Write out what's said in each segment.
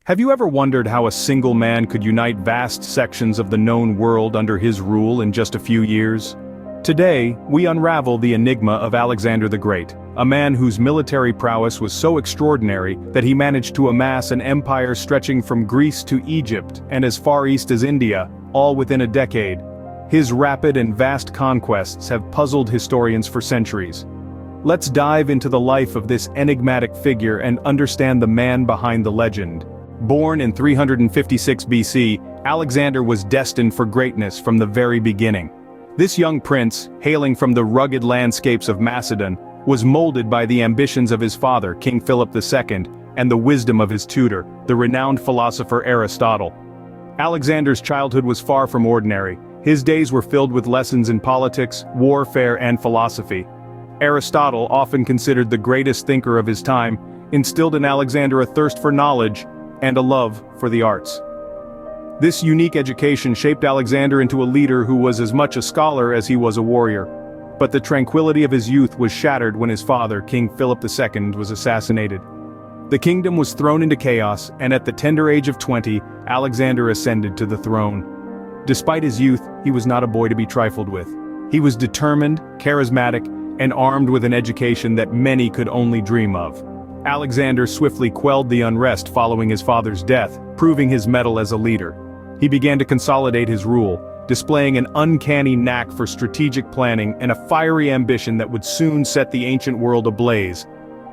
Have you ever wondered how a single man could unite vast sections of the known world under his rule in just a few years? Today, we unravel the enigma of Alexander the Great, a man whose military prowess was so extraordinary that he managed to amass an empire stretching from Greece to Egypt and as far east as India, all within a decade. His rapid and vast conquests have puzzled historians for centuries. Let's dive into the life of this enigmatic figure and understand the man behind the legend. Born in 356 BC, Alexander was destined for greatness from the very beginning. This young prince, hailing from the rugged landscapes of Macedon, was molded by the ambitions of his father, King Philip II, and the wisdom of his tutor, the renowned philosopher Aristotle. Alexander's childhood was far from ordinary. His days were filled with lessons in politics, warfare, and philosophy. Aristotle, often considered the greatest thinker of his time, instilled in Alexander a thirst for knowledge and a love for the arts. This unique education shaped Alexander into a leader who was as much a scholar as he was a warrior. But the tranquility of his youth was shattered when his father, King Philip II, was assassinated. The kingdom was thrown into chaos, and at the tender age of 20, Alexander ascended to the throne. Despite his youth, he was not a boy to be trifled with. He was determined, charismatic, and armed with an education that many could only dream of. Alexander swiftly quelled the unrest following his father's death, proving his mettle as a leader. He began to consolidate his rule, displaying an uncanny knack for strategic planning and a fiery ambition that would soon set the ancient world ablaze.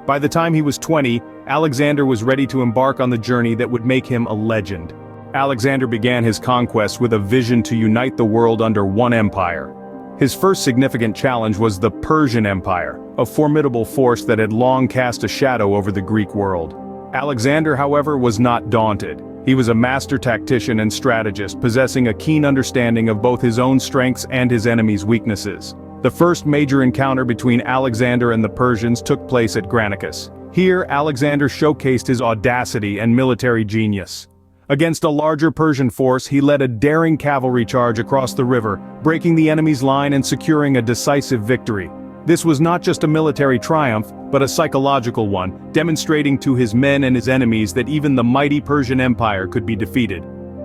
By the time he was 20, Alexander was ready to embark on the journey that would make him a legend. Alexander began his conquest with a vision to unite the world under one empire. His first significant challenge was the Persian Empire, a formidable force that had long cast a shadow over the Greek world. Alexander, however, was not daunted. He was a master tactician and strategist, possessing a keen understanding of both his own strengths and his enemy's weaknesses. The first major encounter between Alexander and the Persians took place at Granicus. Here, Alexander showcased his audacity and military genius. Against a larger Persian force, he led a daring cavalry charge across the river, breaking the enemy's line and securing a decisive victory. This was not just a military triumph, but a psychological one, demonstrating to his men and his enemies that even the mighty Persian Empire could be defeated.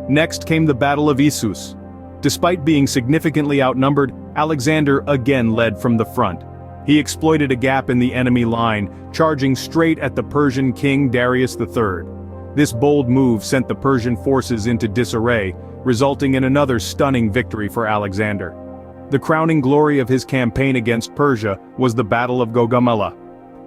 Next came the Battle of Issus. Despite being significantly outnumbered, Alexander again led from the front. He exploited a gap in the enemy line, charging straight at the Persian king Darius III. This bold move sent the Persian forces into disarray, resulting in another stunning victory for Alexander. The crowning glory of his campaign against Persia was the Battle of Gaugamela.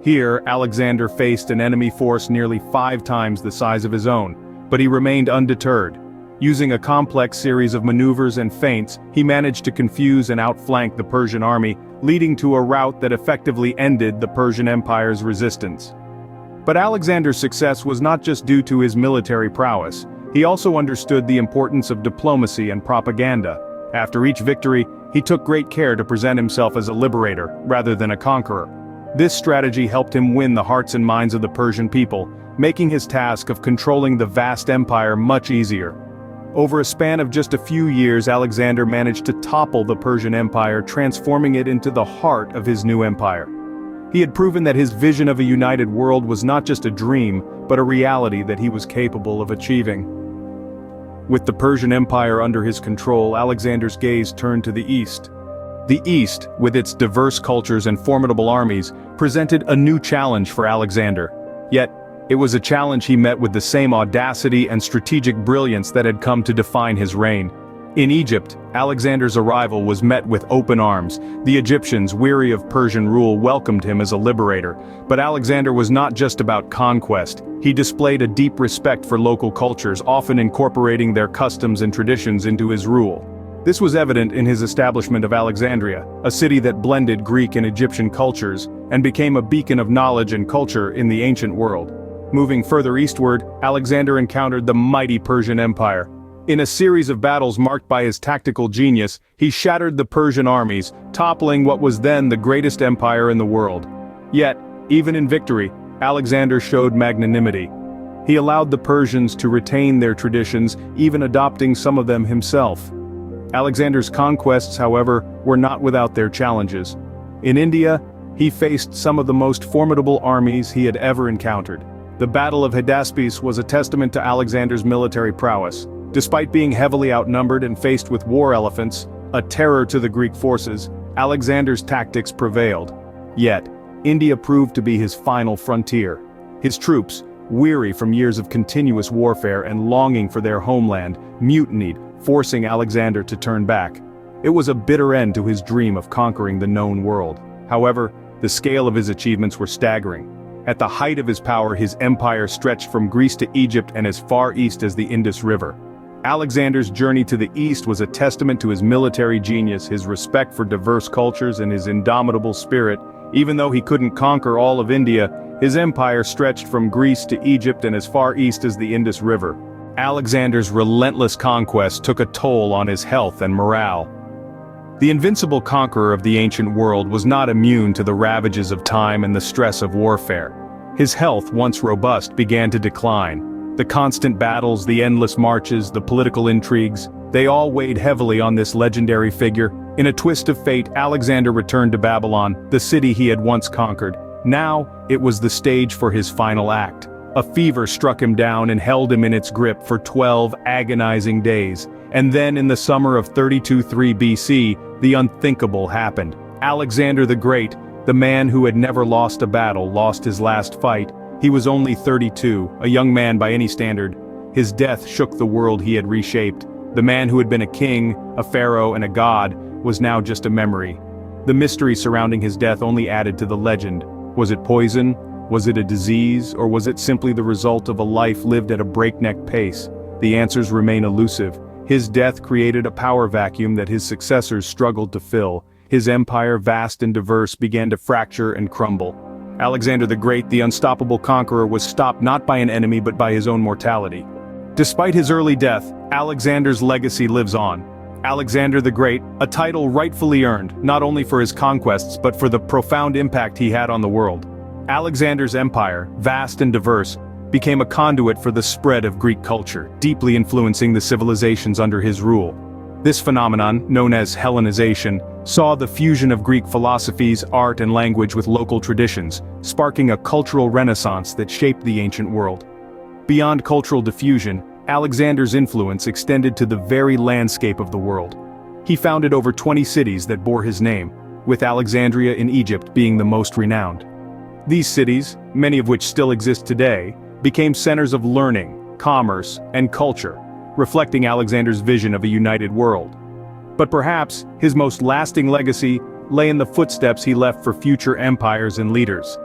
Here, Alexander faced an enemy force nearly 5 times the size of his own, but he remained undeterred. Using a complex series of maneuvers and feints, he managed to confuse and outflank the Persian army, leading to a rout that effectively ended the Persian Empire's resistance. But Alexander's success was not just due to his military prowess. He also understood the importance of diplomacy and propaganda. After each victory, he took great care to present himself as a liberator, rather than a conqueror. This strategy helped him win the hearts and minds of the Persian people, making his task of controlling the vast empire much easier. Over a span of just a few years, Alexander managed to topple the Persian Empire, transforming it into the heart of his new empire. He had proven that his vision of a united world was not just a dream, but a reality that he was capable of achieving. With the Persian Empire under his control, Alexander's gaze turned to the east. The East, with its diverse cultures and formidable armies, presented a new challenge for Alexander. Yet, it was a challenge he met with the same audacity and strategic brilliance that had come to define his reign. In Egypt, Alexander's arrival was met with open arms. The Egyptians, weary of Persian rule, welcomed him as a liberator. But Alexander was not just about conquest. He displayed a deep respect for local cultures, often incorporating their customs and traditions into his rule. This was evident in his establishment of Alexandria, a city that blended Greek and Egyptian cultures, and became a beacon of knowledge and culture in the ancient world. Moving further eastward, Alexander encountered the mighty Persian Empire. In a series of battles marked by his tactical genius, he shattered the Persian armies, toppling what was then the greatest empire in the world. Yet, even in victory, Alexander showed magnanimity. He allowed the Persians to retain their traditions, even adopting some of them himself. Alexander's conquests, however, were not without their challenges. In India, he faced some of the most formidable armies he had ever encountered. The Battle of Hydaspes was a testament to Alexander's military prowess. Despite being heavily outnumbered and faced with war elephants, a terror to the Greek forces, Alexander's tactics prevailed. Yet, India proved to be his final frontier. His troops, weary from years of continuous warfare and longing for their homeland, mutinied, forcing Alexander to turn back. It was a bitter end to his dream of conquering the known world. However, the scale of his achievements were staggering. At the height of his power, his empire stretched from Greece to Egypt and as far east as the Indus River. Alexander's journey to the east was a testament to his military genius, his respect for diverse cultures, and his indomitable spirit. Even though he couldn't conquer all of India, his empire stretched from Greece to Egypt and as far east as the Indus River. Alexander's relentless conquest took a toll on his health and morale. The invincible conqueror of the ancient world was not immune to the ravages of time and the stress of warfare. His health, once robust, began to decline. The constant battles, the endless marches, the political intrigues, they all weighed heavily on this legendary figure. In a twist of fate, Alexander returned to Babylon, the city he had once conquered. Now, it was the stage for his final act. A fever struck him down and held him in its grip for 12 agonizing days. And then in the summer of 32-3 BC, the unthinkable happened. Alexander the Great, the man who had never lost a battle, lost his last fight. He was only 32, a young man by any standard. His death shook the world he had reshaped. The man who had been a king, a pharaoh, and a god, was now just a memory. The mystery surrounding his death only added to the legend. Was it poison? Was it a disease? Or was it simply the result of a life lived at a breakneck pace? The answers remain elusive. His death created a power vacuum that his successors struggled to fill. His empire, vast and diverse, began to fracture and crumble. Alexander the Great, the unstoppable conqueror, was stopped not by an enemy but by his own mortality. Despite his early death, Alexander's legacy lives on. Alexander the Great, a title rightfully earned, not only for his conquests but for the profound impact he had on the world. Alexander's empire, vast and diverse, became a conduit for the spread of Greek culture, deeply influencing the civilizations under his rule. This phenomenon, known as Hellenization, saw the fusion of Greek philosophies, art, and language with local traditions, sparking a cultural renaissance that shaped the ancient world. Beyond cultural diffusion, Alexander's influence extended to the very landscape of the world. He founded over 20 cities that bore his name, with Alexandria in Egypt being the most renowned. These cities, many of which still exist today, became centers of learning, commerce, and culture, reflecting Alexander's vision of a united world. But perhaps, his most lasting legacy lay in the footsteps he left for future empires and leaders.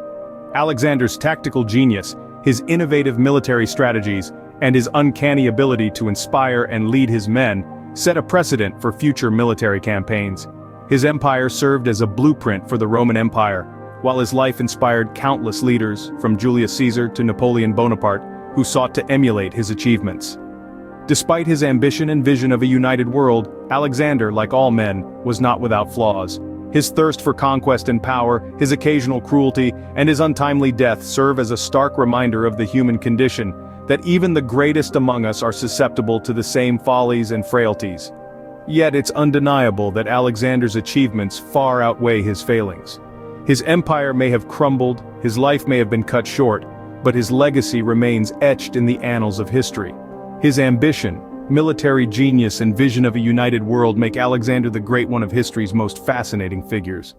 Alexander's tactical genius, his innovative military strategies, and his uncanny ability to inspire and lead his men set a precedent for future military campaigns. His empire served as a blueprint for the Roman Empire, while his life inspired countless leaders, from Julius Caesar to Napoleon Bonaparte, who sought to emulate his achievements. Despite his ambition and vision of a united world, Alexander, like all men, was not without flaws. His thirst for conquest and power, his occasional cruelty, and his untimely death serve as a stark reminder of the human condition, that even the greatest among us are susceptible to the same follies and frailties. Yet it's undeniable that Alexander's achievements far outweigh his failings. His empire may have crumbled, his life may have been cut short, but his legacy remains etched in the annals of history. His ambition, military genius, and vision of a united world make Alexander the Great one of history's most fascinating figures.